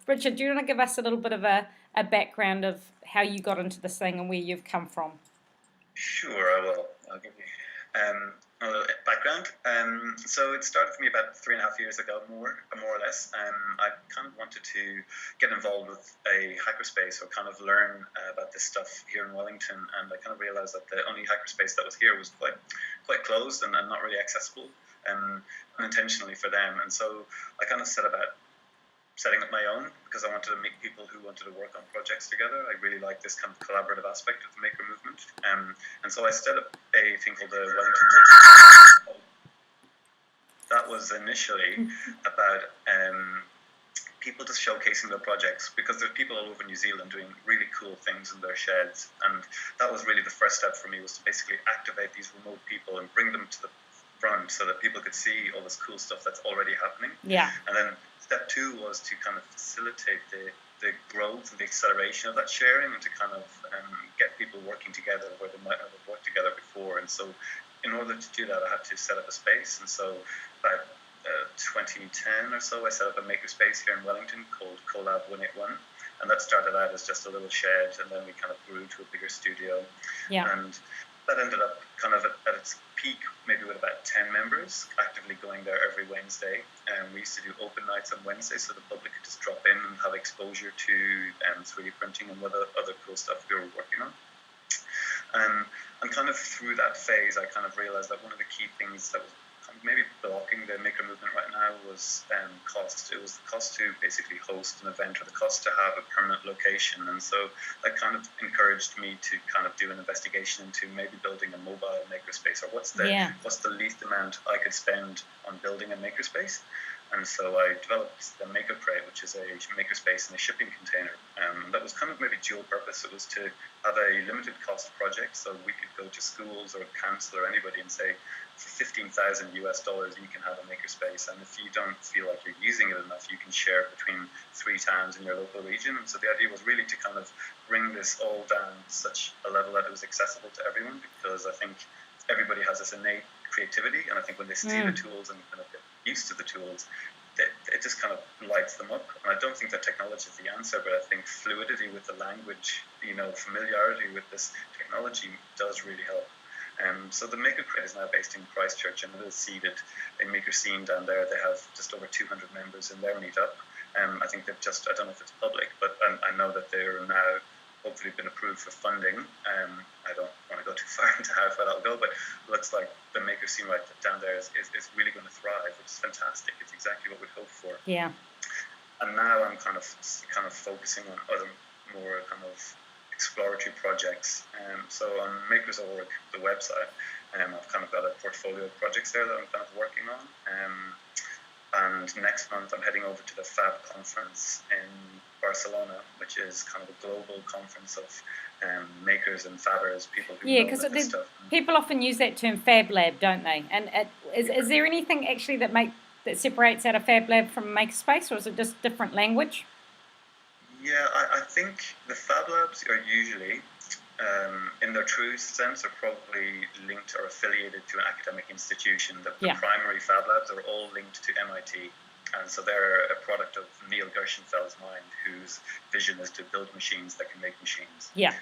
Richard, do you want to give us a little bit of a background of how you got into this thing and where you've come from? Sure, I will. I'll give you a little background. So it started for me about 3.5 years ago, more or less. I kind of wanted to get involved with a hackerspace or kind of learn about this stuff here in Wellington, and I kind of realized that the only hackerspace that was here was quite closed and not really accessible, unintentionally for them. And so I kind of set about setting up my own because I wanted to meet people who wanted to work on projects together. I really like this kind of collaborative aspect of the maker movement. And so I set up a thing called the Wellington Maker. That was initially about people just showcasing their projects, because there's people all over New Zealand doing really cool things in their sheds. And that was really the first step for me, was to basically activate these remote people and bring them to the front so that people could see all this cool stuff that's already happening. Yeah. And then step two was to kind of facilitate the growth and the acceleration of that sharing, and to kind of get people working together where they might not have worked together before. And so in order to do that, I had to set up a space. And so about 2010 or so, I set up a makerspace here in Wellington called Collab 181. And that started out as just a little shed, and then we kind of grew to a bigger studio. Yeah. And that ended up kind of at its peak, maybe with about 10 members actively going there every Wednesday. And we used to do open nights on Wednesday, so the public could just drop in and have exposure to 3D printing and other cool stuff we were working on. And kind of through that phase, I kind of realized that one of the key things that was maybe blocking the maker movement right now was cost. It was the cost to basically host an event, or the cost to have a permanent location. And so that kind of encouraged me to kind of do an investigation into maybe building a mobile makerspace, or what's the least amount I could spend on building a makerspace. And so I developed the Maker Crate, which is a makerspace in a shipping container. That was kind of maybe dual purpose. It was to have a limited cost project, so we could go to schools or council or anybody and say, for $15,000 you can have a makerspace. And if you don't feel like you're using it enough, you can share it between 3 towns in your local region. And so the idea was really to kind of bring this all down to such a level that it was accessible to everyone, because I think everybody has this innate creativity, and I think when they see the tools and kind of get used to the tools, it just kind of lights them up. And I don't think that technology is the answer, but I think fluidity with the language, familiarity with this technology does really help. So the Maker Crate is now based in Christchurch, and it is seeded a maker scene down there. They have just over 200 members in their meetup. I think they've I don't know if it's public, but I know that they're now hopefully been approved for funding. I don't want to go too far into how far that'll go, but it looks like the maker scene right down there is really going to thrive, which is fantastic. It's exactly what we'd hoped for. Yeah. And now I'm kind of focusing on other more kind of exploratory projects. So on Makers.org, the website, I've kind of got a portfolio of projects there that I'm kind of working on. And next month I'm heading over to the Fab conference in Barcelona, which is kind of a global conference of makers and fabbers, people who know about this stuff. People often use that term Fab Lab, don't they? And is there anything actually that separates out a Fab Lab from a makerspace, or is it just different language? Yeah, I think the Fab Labs are usually, in their true sense, are probably linked or affiliated to an academic institution. The primary Fab Labs are all linked to MIT. And so they're a product of Neil Gershenfeld's mind, whose vision is to build machines that can make machines. Yeah.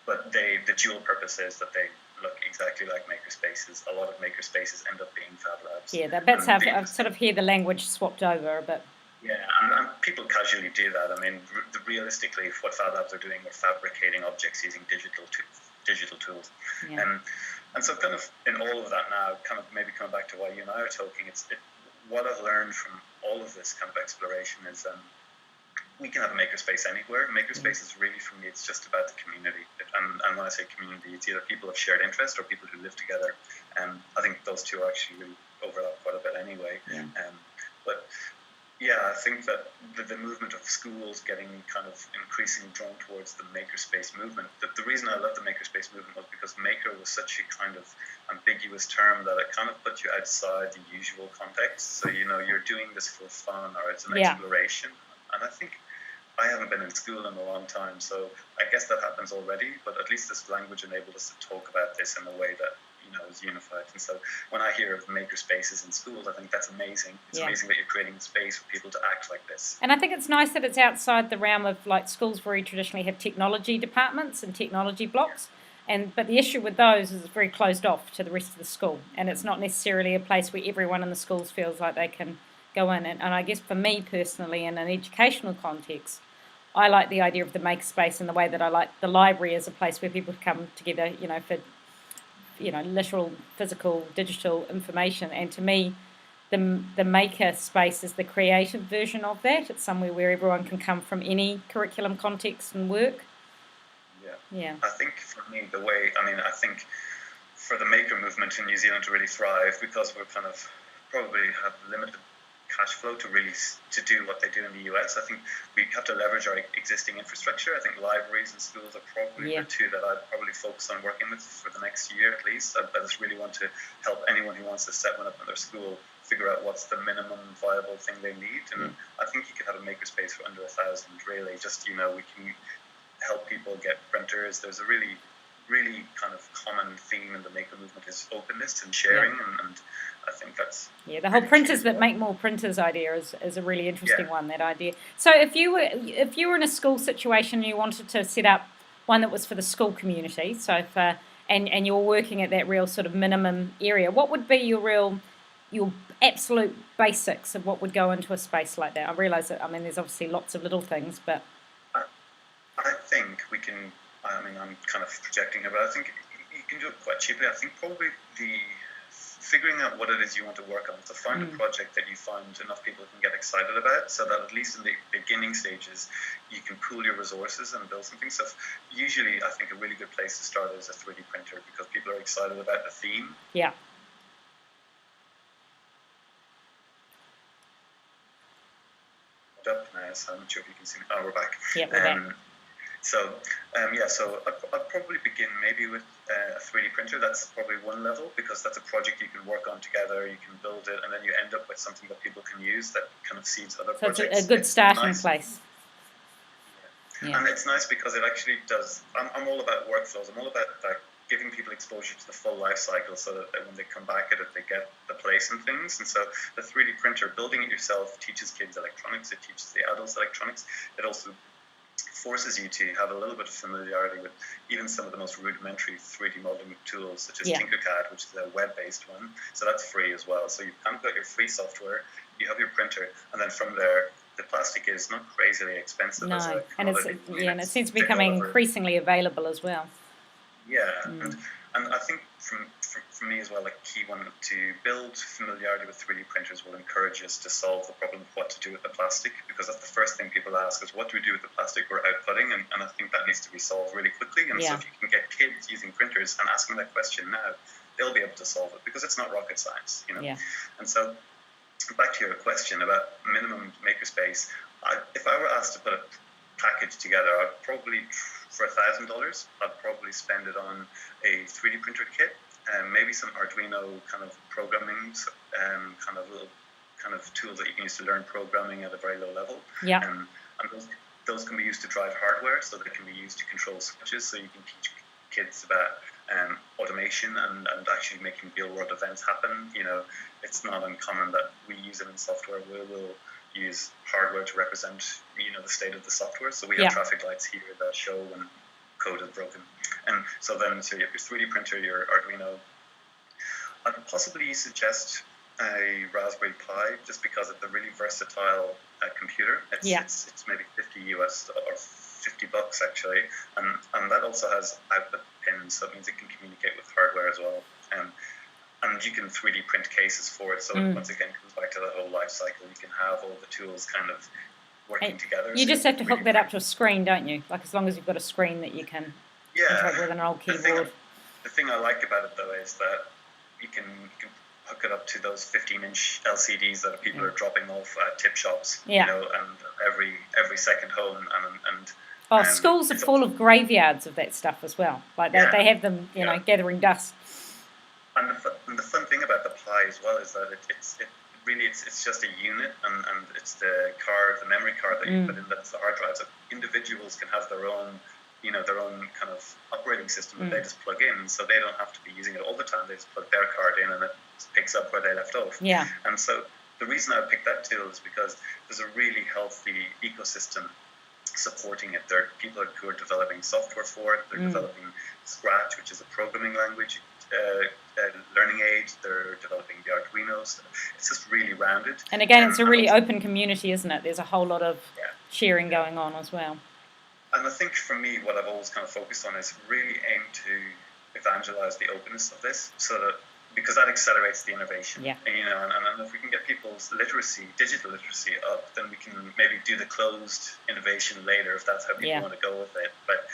But the dual purpose is that they look exactly like makerspaces. A lot of makerspaces end up being Fab Labs. Yeah, that's how I've sort of hear the language swapped over a bit. Yeah, and people casually do that. I mean, realistically, what Fab Labs are doing are fabricating objects using digital tools. Yeah. And so kind of in all of that now, kind of maybe coming back to why you and I are talking, what I've learned from all of this kind of exploration is we can have a makerspace anywhere. Makerspace is really, for me, it's just about the community. And when I say community, it's either people of shared interest or people who live together. I think those two actually really overlap quite a bit anyway. Yeah. But yeah, I think that the movement of schools getting kind of increasingly drawn towards the makerspace movement. The reason I love the makerspace movement was because maker was such a kind of ambiguous term that it kind of put you outside the usual context. So, you're doing this for fun, or it's an exploration. And I think I haven't been in school in a long time, so I guess that happens already, but at least this language enabled us to talk about this in a way that, is unified. And so when I hear of maker spaces in schools, I think that's amazing. It's Yeah. amazing that you're creating space for people to act like this. And I think it's nice that it's outside the realm of like schools very traditionally have technology departments and technology blocks. But the issue with those is it's very closed off to the rest of the school, and it's not necessarily a place where everyone in the schools feels like they can go in. And I guess for me personally, in an educational context, I like the idea of the makerspace in the way that I like the library as a place where people come together, for literal, physical, digital information. And to me, the maker space is the creative version of that. It's somewhere where everyone can come from any curriculum context and work. Yeah. I think for me, I think for the maker movement in New Zealand to really thrive, because we're kind of probably have limited cash flow to do what they do in the US, I think we have to leverage our existing infrastructure. I think libraries and schools are probably the two that I'd probably focus on working with for the next year at least. I just really want to help anyone who wants to set one up in their school figure out what's the minimum viable thing they need. And I think you could have a makerspace for under $1,000, really. Just, we can help people get printers. There's a really kind of common theme in the maker movement is openness and sharing, and I think that's the whole printers that make more printers idea is a really interesting one. That idea. So if you were in a school situation and you wanted to set up one that was for the school community, so if and you're working at that real sort of minimum area, what would be your absolute basics of what would go into a space like that? I realise that there's obviously lots of little things, but I think we can. I'm kind of projecting here, but I think you can do it quite cheaply. I think probably figuring out what it is you want to work on. So find a project that you find enough people can get excited about, so that at least in the beginning stages, you can pool your resources and build something. So usually, I think a really good place to start is a 3D printer, because people are excited about the theme. Yeah. Up now, so I'm not sure if you can see me. Oh, we're back. Yeah, we're back. So I'd probably begin maybe with a 3D printer. That's probably one level, because that's a project you can work on together, you can build it, and then you end up with something that people can use that kind of seeds other projects. So it's a good starting place. Yeah. And it's nice because it actually does, I'm all about workflows. I'm all about giving people exposure to the full life cycle, so that when they come back at it, they get the place and things. And so the 3D printer, building it yourself, teaches kids electronics, it teaches the adults electronics. It also forces you to have a little bit of familiarity with even some of the most rudimentary 3D modeling tools, such as Tinkercad, which is a web-based one. So that's free as well. So you've kind of got your free software, you have your printer, and then from there, the plastic is not crazily expensive. No, and it seems to be becoming increasingly available as well. Yeah, and I think from me as well, a key one to build familiarity with 3D printers will encourage us to solve the problem of what to do with the plastic, because that's the first thing people ask is, what do we do with the plastic we're outputting? And I think that needs to be solved really quickly. And so if you can get kids using printers and asking that question now, they'll be able to solve it, because it's not rocket science, Yeah. And so back to your question about minimum makerspace, if I were asked to put a package together, I'd probably, for $1,000, I'd probably spend it on a 3D printer kit, and maybe some Arduino kind of programming, kind of little kind of tools that you can use to learn programming at a very low level. Yeah. And those can be used to drive hardware, so they can be used to control switches, so you can teach kids about automation and actually making real world events happen. It's not uncommon that we use it in software. We will use hardware to represent, the state of the software. So we have traffic lights here that show when code is broken. And so you have your 3D printer, your Arduino. I'd possibly suggest a Raspberry Pi, just because it's a really versatile computer. It's maybe $50 or $50 actually, and that also has output pins, so it means it can communicate with hardware as well. And you can 3D print cases for it, so it once again comes back to the whole life cycle. You can have all the tools kind of working together. You just have to hook that up to a screen, don't you? Like, as long as you've got a screen that you can control with an old keyboard. The thing I like about it though is that you can hook it up to those 15-inch LCDs that people are dropping off at tip shops. And every second home and schools are full of graveyards of that stuff as well. Like they have them, gathering dust. And the fun thing about the Pi as well is that it's just a unit, and it's the memory card that you put in, that's the hard drive. So individuals can have their own their own kind of operating system that they just plug in, so they don't have to be using it all the time. They just plug their card in and it picks up where they left off. Yeah. And so the reason I picked that tool is because there's a really healthy ecosystem supporting it. There are people who are developing software for it. They're developing Scratch, which is a programming language, learning aid. They're developing the Arduino. So it's just really rounded. And again, it's a really open community, isn't it? There's a whole lot of sharing going on as well. And I think for me, what I've always kind of focused on is really aim to evangelize the openness of this, so that because that accelerates the innovation. Yeah. And if we can get people's literacy, digital literacy up, then we can maybe do the closed innovation later if that's how people want to go with it. But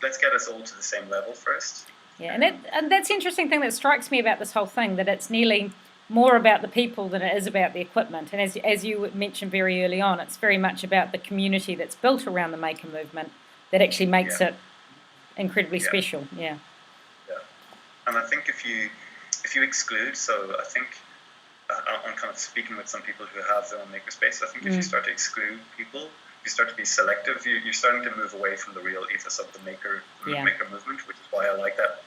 let's get us all to the same level first. Yeah, and that's the interesting thing that strikes me about this whole thing, that it's nearly more about the people than it is about the equipment. And as you mentioned very early on, it's very much about the community that's built around the maker movement that actually makes it incredibly special. Yeah. And I think if you exclude, so I think I'm kind of speaking with some people who have their own makerspace. I think if you start to exclude people, if you start to be selective, you're starting to move away from the real ethos of the maker movement, which is why I like that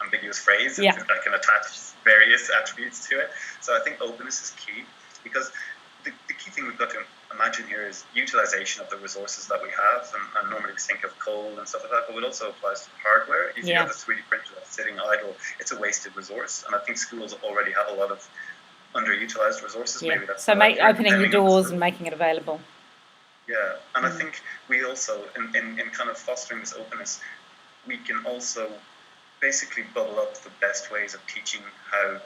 ambiguous phrase. Yeah. I can attach various attributes to it. So I think openness is key, because the key thing we've got to imagine here is utilization of the resources that we have. And normally we think of coal and stuff like that, but it also applies to hardware. If you have a 3D printer that's sitting idle, it's a wasted resource. And I think schools already have a lot of underutilized resources. Yeah. Maybe that's so opening the doors and making it available. Yeah, and I think we also, in kind of fostering this openness, we can also basically bubble up the best ways of teaching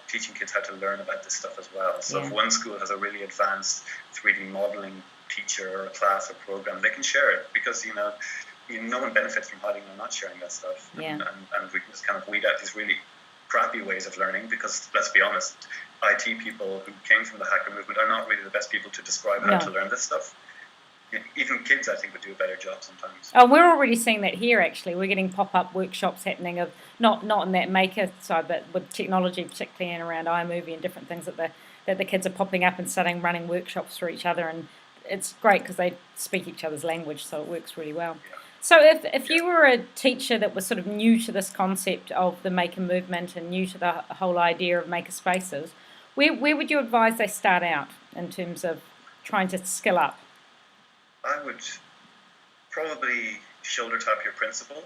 kids how to learn about this stuff as well. So if one school has a really advanced 3D modeling teacher or a class or program, they can share it, because no one benefits from hiding or not sharing that stuff. Yeah. And we can just kind of weed out these really crappy ways of learning, because let's be honest, IT people who came from the hacker movement are not really the best people to describe how to learn this stuff. Even kids, I think, would do a better job sometimes. Oh, we're already seeing that here, actually. We're getting pop-up workshops happening of not in that maker side, but with technology, particularly and around iMovie and different things that the kids are popping up and starting running workshops for each other. And it's great because they speak each other's language, so it works really well. Yeah. So if you were a teacher that was sort of new to this concept of the maker movement and new to the whole idea of maker spaces, where would you advise they start out in terms of trying to skill up? I would probably shoulder tap your principal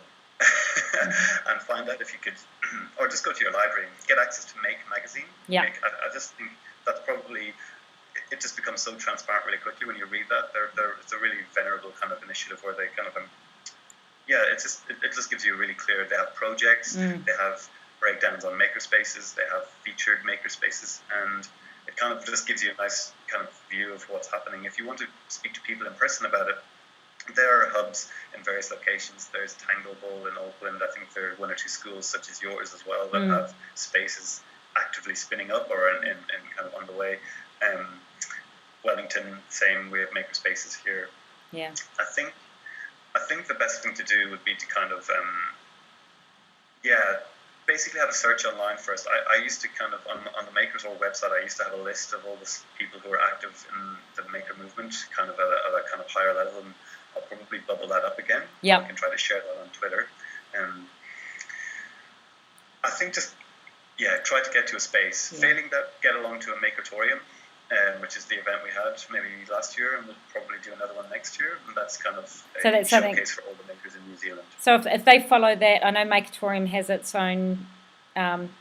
and find out if you could, or just go to your library and get access to Make magazine. Yeah. I just think that's probably, it just becomes so transparent really quickly when you read that. It's a really venerable kind of initiative where they kind of, it just gives you a really clear, they have projects, they have breakdowns on makerspaces, they have featured makerspaces, and it kind of just gives you a nice kind of view of what's happening. If you want to speak to people in person about it, there are hubs in various locations. There's Tangleball in Auckland. I think there are one or two schools such as yours as well that have spaces actively spinning up or in kind of on the way. Wellington, same, we have makerspaces here. Yeah. I think the best thing to do would be to kind of basically have a search online first. I used to kind of, on the Makers.org website, I used to have a list of all the people who are active in the maker movement, kind of at a kind of higher level, and I'll probably bubble that up again. Yeah. I can try to share that on Twitter. I think just, try to get to a space. Yeah. Failing that, get along to a Makertorium, which is the event we had maybe last year, and we'll probably do another one next year. And that's kind of a showcase for all the makers in New Zealand. So if they follow that, I know Makertorium has its own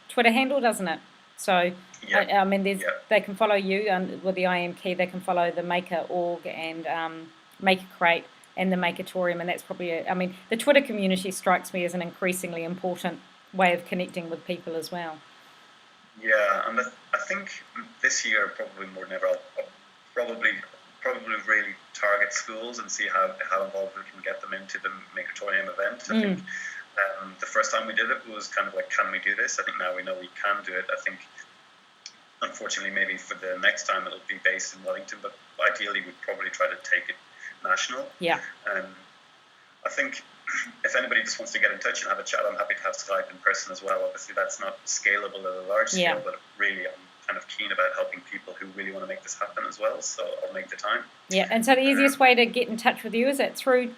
Twitter handle, doesn't it? So I mean, they can follow you, and with the IM key, they can follow the Maker.org and Maker Crate and the Makertorium, and that's probably the Twitter community strikes me as an increasingly important way of connecting with people as well. Yeah, and I think this year, probably more than ever, I'll probably really target schools and see how involved we can get them into the Makertorium event. I think the first time we did it was kind of like, can we do this? I think now we know we can do it. I think, unfortunately, maybe for the next time it'll be based in Wellington, but ideally we'd probably try to take it national. Yeah. I think if anybody just wants to get in touch and have a chat, I'm happy to have Skype in person as well. Obviously, that's not scalable at a large scale, but really I'm kind of keen about helping people who really want to make this happen as well. So I'll make the time. Yeah, and so the easiest way to get in touch with you, is it through